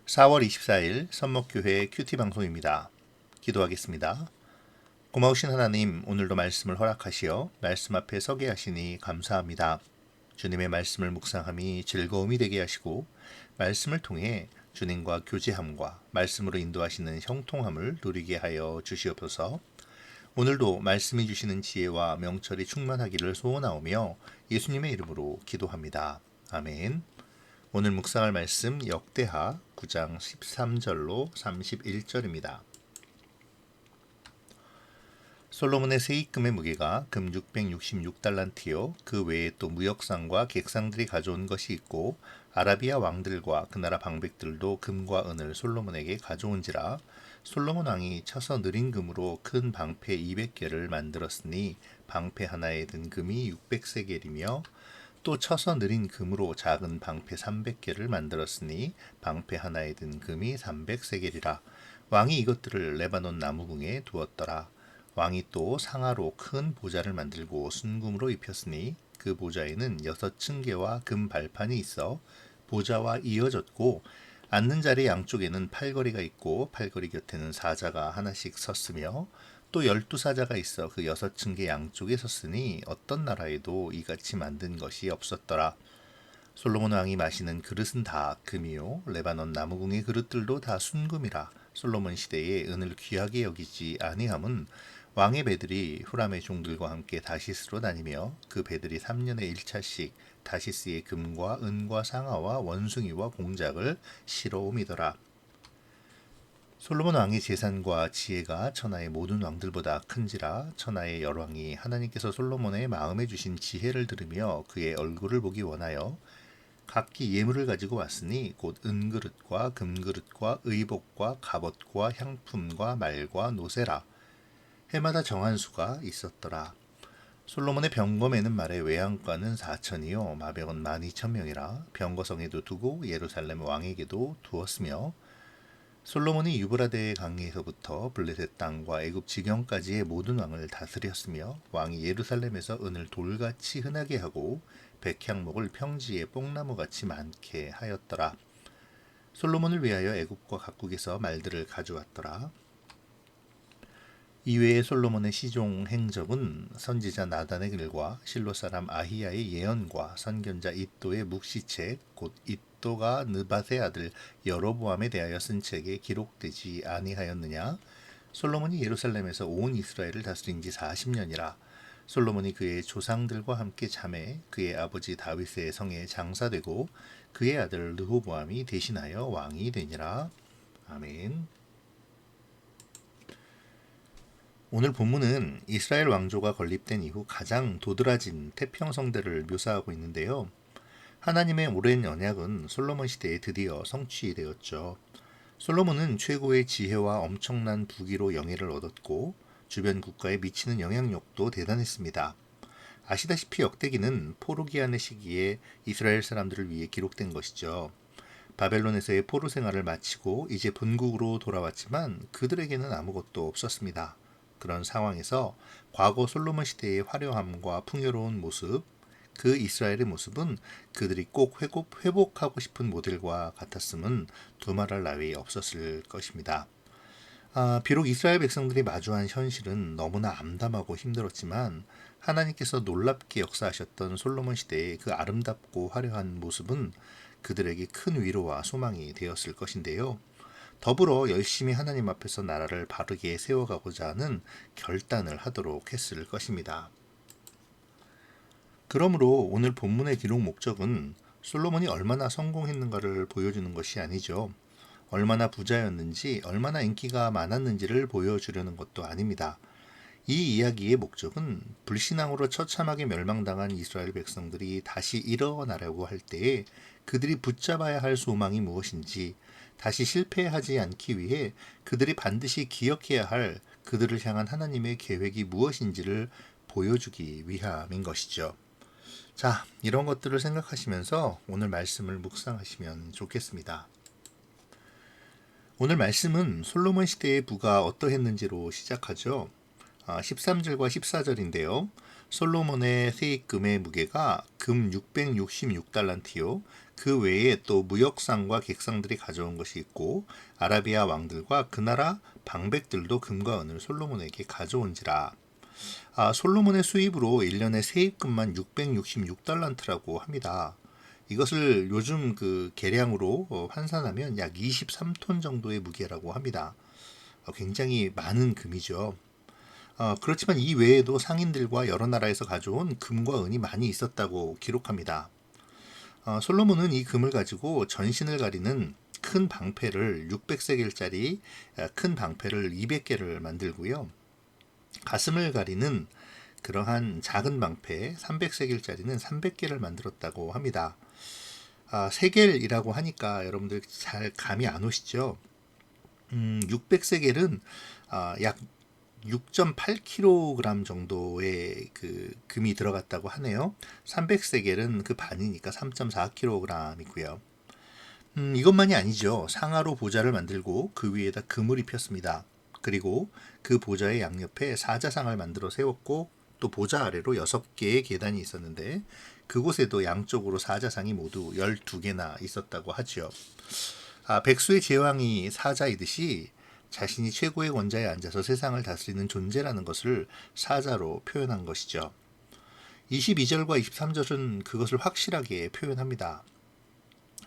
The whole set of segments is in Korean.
4월 24일 선목교회 큐티 방송입니다. 기도하겠습니다. 고마우신 하나님, 오늘도 말씀을 허락하시어 말씀 앞에 서게 하시니 감사합니다. 주님의 말씀을 묵상함이 즐거움이 되게 하시고 말씀을 통해 주님과 교제함과 말씀으로 인도하시는 형통함을 누리게 하여 주시옵소서. 오늘도 말씀이 주시는 지혜와 명철이 충만하기를 소원하오며 예수님의 이름으로 기도합니다. 아멘. 오늘 묵상할 말씀 역대하 9장 13절로 31절입니다. 솔로몬의 세입금의 무게가 금 666달란트요 그 외에 또 무역상과 객상들이 가져온 것이 있고 아라비아 왕들과 그 나라 방백들도 금과 은을 솔로몬에게 가져온지라. 솔로몬 왕이 쳐서 느린 금으로 큰 방패 200개를 만들었으니 방패 하나에 든 금이 600세겔이며 또 쳐서 느린 금으로 작은 방패 300개를 만들었으니 방패 하나에 든 금이 300세겔이라. 왕이 이것들을 레바논 나무궁에 두었더라. 왕이 또 상아로 큰 보좌를 만들고 순금으로 입혔으니 그 보좌에는 6층계와 금 발판이 있어 보좌와 이어졌고 앉는 자리 양쪽에는 팔걸이가 있고 팔걸이 곁에는 사자가 하나씩 섰으며 또 12사자가 있어 그 6층계 양쪽에 섰으니 어떤 나라에도 이같이 만든 것이 없었더라. 솔로몬 왕이 마시는 그릇은 다 금이요 레바논 나무궁의 그릇들도 다 순금이라. 솔로몬 시대에 은을 귀하게 여기지 아니함은 왕의 배들이 후람의 종들과 함께 다시스로 다니며 그 배들이 3년에 1차씩 다시스의 금과 은과 상아와 원숭이와 공작을 실어옴이더라. 솔로몬 왕의 재산과 지혜가 천하의 모든 왕들보다 큰지라. 천하의 열왕이 하나님께서 솔로몬의 마음에 주신 지혜를 들으며 그의 얼굴을 보기 원하여 각기 예물을 가지고 왔으니 곧 은그릇과 금그릇과 의복과 갑옷과 향품과 말과 노새라. 해마다 정한 수가 있었더라. 솔로몬의 병거매는 말의 외양간은 4천이요 마병은 12,000명이라. 병거성에도 두고 예루살렘 왕에게도 두었으며 솔로몬이 유브라데 강에서부터 블레셋 땅과 애굽 지경까지의 모든 왕을 다스렸으며 왕이 예루살렘에서 은을 돌같이 흔하게 하고 백향목을 평지에 뽕나무같이 많게 하였더라. 솔로몬을 위하여 애굽과 각국에서 말들을 가져왔더라. 이외에 솔로몬의 시종 행적은 선지자 나단의 글과 실로 사람 아히야의 예언과 선견자 id도의 묵시책 곧 id도가 느밧의 아들 여로보암에 대하여 쓴 책에 기록되지 아니하였느냐. 솔로몬이 예루살렘에서 온 이스라엘을 다스린 지 40년이라. 솔로몬이 그의 조상들과 함께 잠에 그의 아버지 다윗의 성에 장사되고 그의 아들 르호보암이 대신하여 왕이 되니라. 아멘. 오늘 본문은 이스라엘 왕조가 건립된 이후 가장 도드라진 태평성대를 묘사하고 있는데요. 하나님의 오랜 언약은 솔로몬 시대에 드디어 성취되었죠. 솔로몬은 최고의 지혜와 엄청난 부귀로 영예를 얻었고 주변 국가에 미치는 영향력도 대단했습니다. 아시다시피 역대기는 포로기한의 시기에 이스라엘 사람들을 위해 기록된 것이죠. 바벨론에서의 포로 생활을 마치고 이제 본국으로 돌아왔지만 그들에게는 아무것도 없었습니다. 그런 상황에서 과거 솔로몬 시대의 화려함과 풍요로운 모습, 그 이스라엘의 모습은 그들이 꼭 회복하고 싶은 모델과 같았음은 두말할 나위 없었을 것입니다. 비록 이스라엘 백성들이 마주한 현실은 너무나 암담하고 힘들었지만 하나님께서 놀랍게 역사하셨던 솔로몬 시대의 그 아름답고 화려한 모습은 그들에게 큰 위로와 소망이 되었을 것인데요. 더불어 열심히 하나님 앞에서 나라를 바르게 세워가고자 하는 결단을 하도록 했을 것입니다. 그러므로 오늘 본문의 기록 목적은 솔로몬이 얼마나 성공했는가를 보여주는 것이 아니죠. 얼마나 부자였는지, 얼마나 인기가 많았는지를 보여주려는 것도 아닙니다. 이 이야기의 목적은 불신앙으로 처참하게 멸망당한 이스라엘 백성들이 다시 일어나려고 할 때에 그들이 붙잡아야 할 소망이 무엇인지, 다시 실패하지 않기 위해 그들이 반드시 기억해야 할 그들을 향한 하나님의 계획이 무엇인지를 보여주기 위함인 것이죠. 자, 이런 것들을 생각하시면서 오늘 말씀을 묵상하시면 좋겠습니다. 오늘 말씀은 솔로몬 시대의 부가 어떠했는지로 시작하죠. 13절과 14절인데요. 솔로몬의 세입금의 무게가 금 666달란트요. 그 외에 또 무역상과 객상들이 가져온 것이 있고 아라비아 왕들과 그 나라 방백들도 금과 은을 솔로몬에게 가져온지라. 솔로몬의 수입으로 1년에 세입금만 666달란트라고 합니다. 이것을 요즘 그 계량으로 환산하면 약 23톤 정도의 무게라고 합니다. 굉장히 많은 금이죠. 그렇지만 이 외에도 상인들과 여러 나라에서 가져온 금과 은이 많이 있었다고 기록합니다. 솔로몬은 이 금을 가지고 전신을 가리는 큰 방패를 600세겔짜리 큰 방패를 200개를 만들고요. 가슴을 가리는 그러한 작은 방패 300세겔짜리는 300개를 만들었다고 합니다. 세겔이라고 하니까 여러분들 잘 감이 안 오시죠? 600세겔은 약 6.8kg 정도의 그 금이 들어갔다고 하네요. 300세겔은 그 반이니까 3.4kg이고요. 이것만이 아니죠. 상하로 보좌를 만들고 그 위에다 금을 입혔습니다. 그리고 그 보좌의 양옆에 사자상을 만들어 세웠고 또 보좌 아래로 6개의 계단이 있었는데 그곳에도 양쪽으로 사자상이 모두 12개나 있었다고 하죠. 백수의 제왕이 사자이듯이 자신이 최고의 권좌에 앉아서 세상을 다스리는 존재라는 것을 사자로 표현한 것이죠. 22절과 23절은 그것을 확실하게 표현합니다.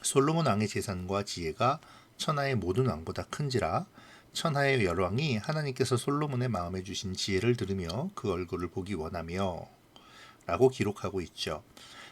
솔로몬 왕의 재산과 지혜가 천하의 모든 왕보다 큰지라 천하의 열왕이 하나님께서 솔로몬의 마음에 주신 지혜를 들으며 그 얼굴을 보기 원하며 라고 기록하고 있죠.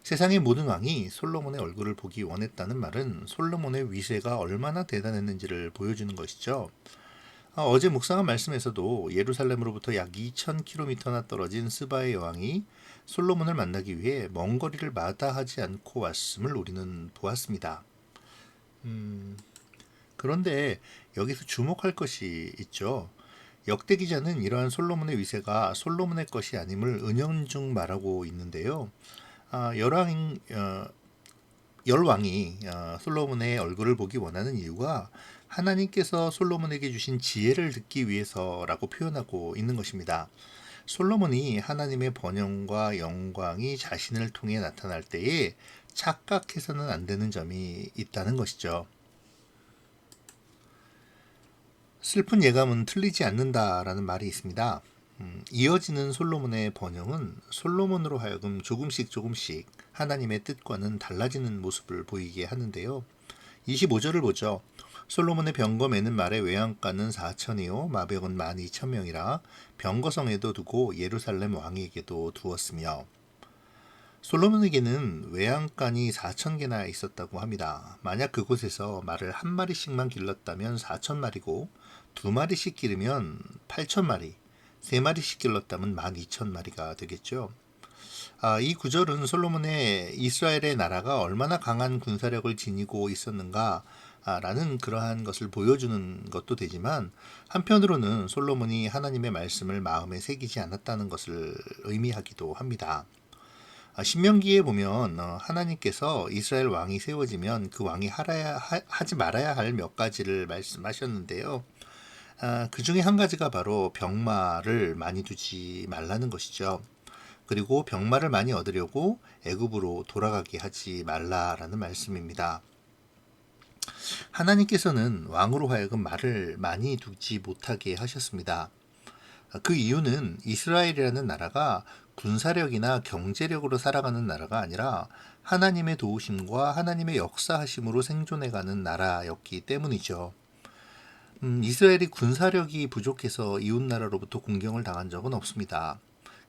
세상의 모든 왕이 솔로몬의 얼굴을 보기 원했다는 말은 솔로몬의 위세가 얼마나 대단했는지를 보여주는 것이죠. 어제 묵상한 말씀에서도 예루살렘으로부터 약 2000km나 떨어진 스바의 여왕이 솔로몬을 만나기 위해 먼 거리를 마다하지 않고 왔음을 우리는 보았습니다. 그런데 여기서 주목할 것이 있죠. 역대 기자는 이러한 솔로몬의 위세가 솔로몬의 것이 아님을 은연중 말하고 있는데요. 열왕이 솔로몬의 얼굴을 보기 원하는 이유가 하나님께서 솔로몬에게 주신 지혜를 듣기 위해서라고 표현하고 있는 것입니다. 솔로몬이 하나님의 번영과 영광이 자신을 통해 나타날 때에 착각해서는 안 되는 점이 있다는 것이죠. 슬픈 예감은 틀리지 않는다라는 말이 있습니다. 이어지는 솔로몬의 번영은 솔로몬으로 하여금 조금씩 하나님의 뜻과는 달라지는 모습을 보이게 하는데요. 25절을 보죠. 솔로몬의 병거매는 말의 외양간은 4천이요 마병은 12,000명이라 병거성에도 두고 예루살렘 왕에게도 두었으며 솔로몬에게는 외양간이 4,000개나 있었다고 합니다. 만약 그곳에서 말을 한 마리씩만 길렀다면 4,000마리고 2마리씩 기르면 8,000마리 3마리씩 길렀다면 12,000마리가 되겠죠. 이 구절은 솔로몬의 이스라엘의 나라가 얼마나 강한 군사력을 지니고 있었는가 라는 그러한 것을 보여주는 것도 되지만 한편으로는 솔로몬이 하나님의 말씀을 마음에 새기지 않았다는 것을 의미하기도 합니다. 신명기에 보면 하나님께서 이스라엘 왕이 세워지면 그 왕이 하지 말아야 할 몇 가지를 말씀하셨는데요. 그 중에 한 가지가 바로 병마를 많이 두지 말라는 것이죠. 그리고 병마를 많이 얻으려고 애굽으로 돌아가게 하지 말라라는 말씀입니다. 하나님께서는 왕으로 하여금 말을 많이 두지 못하게 하셨습니다. 그 이유는 이스라엘이라는 나라가 군사력이나 경제력으로 살아가는 나라가 아니라 하나님의 도우심과 하나님의 역사하심으로 생존해가는 나라였기 때문이죠. 이스라엘이 군사력이 부족해서 이웃나라로부터 공경을 당한 적은 없습니다.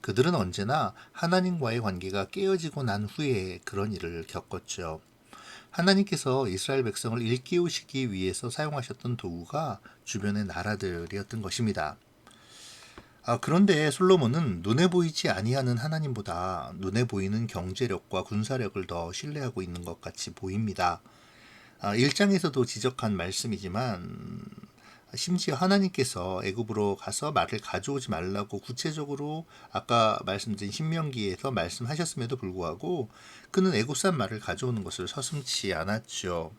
그들은 언제나 하나님과의 관계가 깨어지고 난 후에 그런 일을 겪었죠. 하나님께서 이스라엘 백성을 일깨우시기 위해서 사용하셨던 도구가 주변의 나라들이었던 것입니다. 그런데 솔로몬은 눈에 보이지 아니하는 하나님보다 눈에 보이는 경제력과 군사력을 더 신뢰하고 있는 것 같이 보입니다. 1장에서도 지적한 말씀이지만 심지어 하나님께서 애굽으로 가서 말을 가져오지 말라고 구체적으로 아까 말씀드린 신명기에서 말씀하셨음에도 불구하고 그는 애굽산 말을 가져오는 것을 서슴지 않았죠.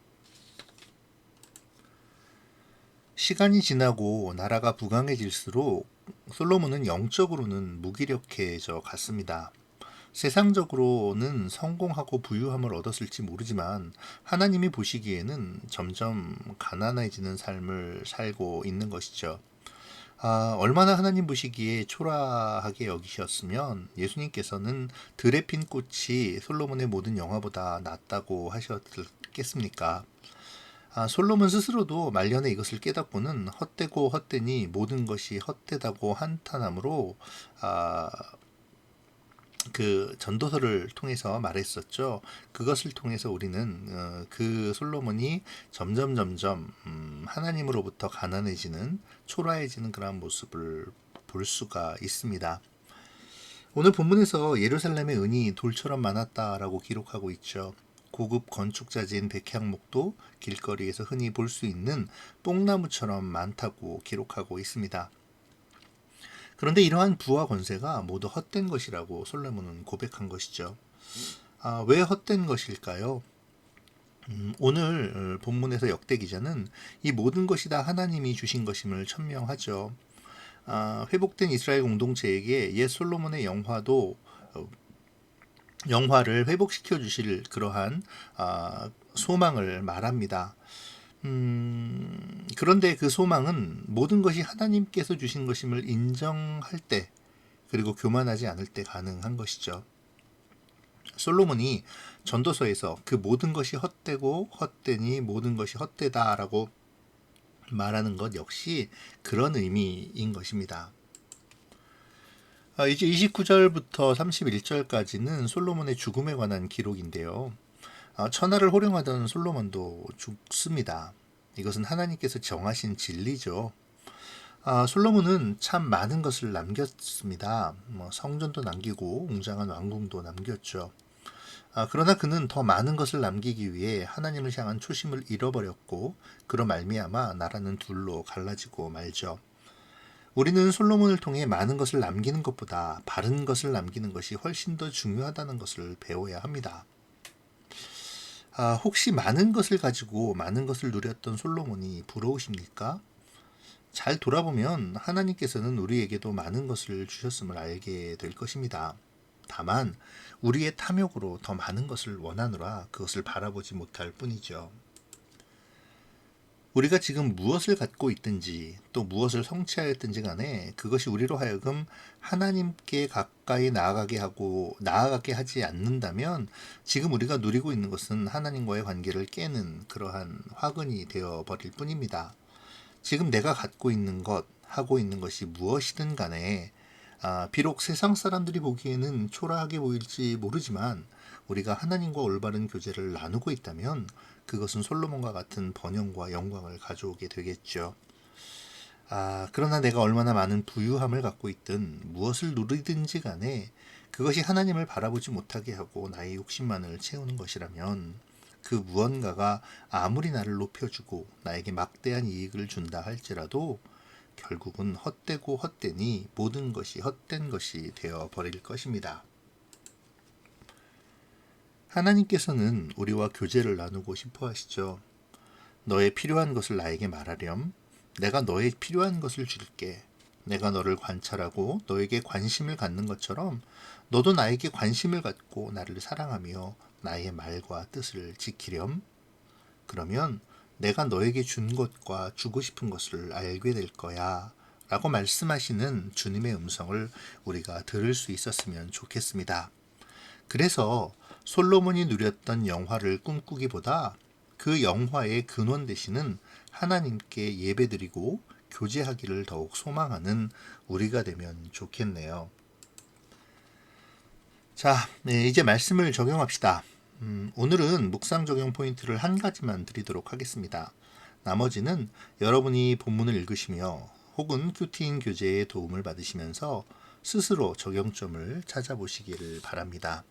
시간이 지나고 나라가 부강해질수록 솔로몬은 영적으로는 무기력해져 갔습니다. 세상적으로는 성공하고 부유함을 얻었을지 모르지만 하나님이 보시기에는 점점 가난해지는 삶을 살고 있는 것이죠. 얼마나 하나님 보시기에 초라하게 여기셨으면 예수님께서는 들에 핀 꽃이 솔로몬의 모든 영화보다 낫다고 하셨겠습니까? 솔로몬 스스로도 말년에 이것을 깨닫고는 헛되고 헛되니 모든 것이 헛되다고 한탄함으로 그 전도서를 통해서 말했었죠. 그것을 통해서 우리는 그 솔로몬이 점점 하나님으로부터 가난해지는 초라해지는 그런 모습을 볼 수가 있습니다. 오늘 본문에서 예루살렘의 은이 돌처럼 많았다라고 기록하고 있죠. 고급 건축자재인 백향목도 길거리에서 흔히 볼 수 있는 뽕나무처럼 많다고 기록하고 있습니다. 그런데 이러한 부와 권세가 모두 헛된 것이라고 솔로몬은 고백한 것이죠. 왜 헛된 것일까요? 오늘 본문에서 역대 기자는 이 모든 것이 다 하나님이 주신 것임을 천명하죠. 회복된 이스라엘 공동체에게 옛 솔로몬의 영화를 회복시켜 주실 그러한 소망을 말합니다. 그런데 그 소망은 모든 것이 하나님께서 주신 것임을 인정할 때, 그리고 교만하지 않을 때 가능한 것이죠. 솔로몬이 전도서에서 그 모든 것이 헛되고 헛되니 모든 것이 헛되다라고 말하는 것 역시 그런 의미인 것입니다. 이제 29절부터 31절까지는 솔로몬의 죽음에 관한 기록인데요. 천하를 호령하던 솔로몬도 죽습니다. 이것은 하나님께서 정하신 진리죠. 솔로몬은 참 많은 것을 남겼습니다. 성전도 남기고 웅장한 왕궁도 남겼죠. 그러나 그는 더 많은 것을 남기기 위해 하나님을 향한 초심을 잃어버렸고 그로 말미암아 나라는 둘로 갈라지고 말죠. 우리는 솔로몬을 통해 많은 것을 남기는 것보다 바른 것을 남기는 것이 훨씬 더 중요하다는 것을 배워야 합니다. 혹시 많은 것을 가지고 많은 것을 누렸던 솔로몬이 부러우십니까? 잘 돌아보면 하나님께서는 우리에게도 많은 것을 주셨음을 알게 될 것입니다. 다만 우리의 탐욕으로 더 많은 것을 원하노라 그것을 바라보지 못할 뿐이죠. 우리가 지금 무엇을 갖고 있든지 또 무엇을 성취하였든지 간에 그것이 우리로 하여금 하나님께 가까이 나아가게 하지 않는다면 지금 우리가 누리고 있는 것은 하나님과의 관계를 깨는 그러한 화근이 되어 버릴 뿐입니다. 지금 내가 갖고 있는 것, 하고 있는 것이 무엇이든 간에 비록 세상 사람들이 보기에는 초라하게 보일지 모르지만 우리가 하나님과 올바른 교제를 나누고 있다면 그것은 솔로몬과 같은 번영과 영광을 가져오게 되겠죠. 그러나 내가 얼마나 많은 부유함을 갖고 있든 무엇을 누리든지 간에 그것이 하나님을 바라보지 못하게 하고 나의 욕심만을 채우는 것이라면 그 무언가가 아무리 나를 높여주고 나에게 막대한 이익을 준다 할지라도 결국은 헛되고 헛되니 모든 것이 헛된 것이 되어 버릴 것입니다. 하나님께서는 우리와 교제를 나누고 싶어 하시죠. 너의 필요한 것을 나에게 말하렴. 내가 너의 필요한 것을 줄게. 내가 너를 관찰하고 너에게 관심을 갖는 것처럼 너도 나에게 관심을 갖고 나를 사랑하며 나의 말과 뜻을 지키렴. 그러면 내가 너에게 준 것과 주고 싶은 것을 알게 될 거야. 라고 말씀하시는 주님의 음성을 우리가 들을 수 있었으면 좋겠습니다. 그래서 솔로몬이 누렸던 영화를 꿈꾸기보다 그 영화의 근원 되시는 하나님께 예배드리고 교제하기를 더욱 소망하는 우리가 되면 좋겠네요. 자, 이제 말씀을 적용합시다. 오늘은 묵상 적용 포인트를 한 가지만 드리도록 하겠습니다. 나머지는 여러분이 본문을 읽으시며 혹은 큐티인 교재의 도움을 받으시면서 스스로 적용점을 찾아보시기를 바랍니다.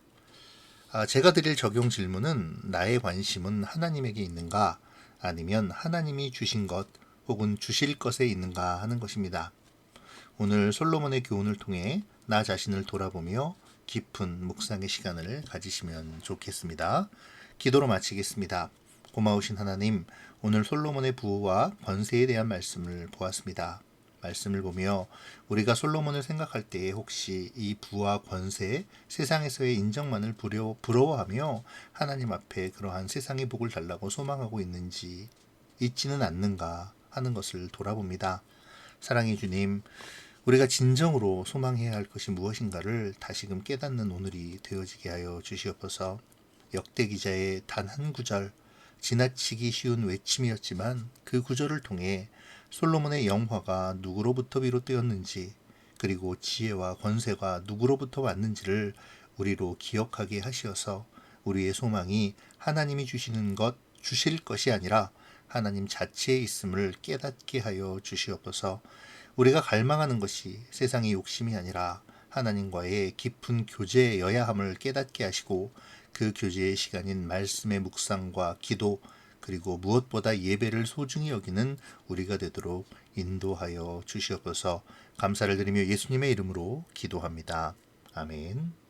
제가 드릴 적용 질문은 나의 관심은 하나님에게 있는가 아니면 하나님이 주신 것 혹은 주실 것에 있는가 하는 것입니다. 오늘 솔로몬의 교훈을 통해 나 자신을 돌아보며 깊은 묵상의 시간을 가지시면 좋겠습니다. 기도로 마치겠습니다. 고마우신 하나님, 오늘 솔로몬의 부와 권세에 대한 말씀을 보았습니다. 말씀을 보며 우리가 솔로몬을 생각할 때에 혹시 이 부와 권세, 세상에서의 인정만을 부러워하며 하나님 앞에 그러한 세상의 복을 달라고 소망하고 있는지 있지는 않는가 하는 것을 돌아봅니다. 사랑의 주님, 우리가 진정으로 소망해야 할 것이 무엇인가를 다시금 깨닫는 오늘이 되어지게 하여 주시옵소서. 역대 기자의 단 한 구절, 지나치기 쉬운 외침이었지만 그 구절을 통해 솔로몬의 영화가 누구로부터 비롯되었는지, 그리고 지혜와 권세가 누구로부터 왔는지를 우리로 기억하게 하시어서 우리의 소망이 하나님이 주실 것이 아니라 하나님 자체에 있음을 깨닫게 하여 주시옵소서. 우리가 갈망하는 것이 세상의 욕심이 아니라 하나님과의 깊은 교제여야 함을 깨닫게 하시고, 그 교제의 시간인 말씀의 묵상과 기도, 그리고 무엇보다 예배를 소중히 여기는 우리가 되도록 인도하여 주시옵소서. 감사를 드리며 예수님의 이름으로 기도합니다. 아멘.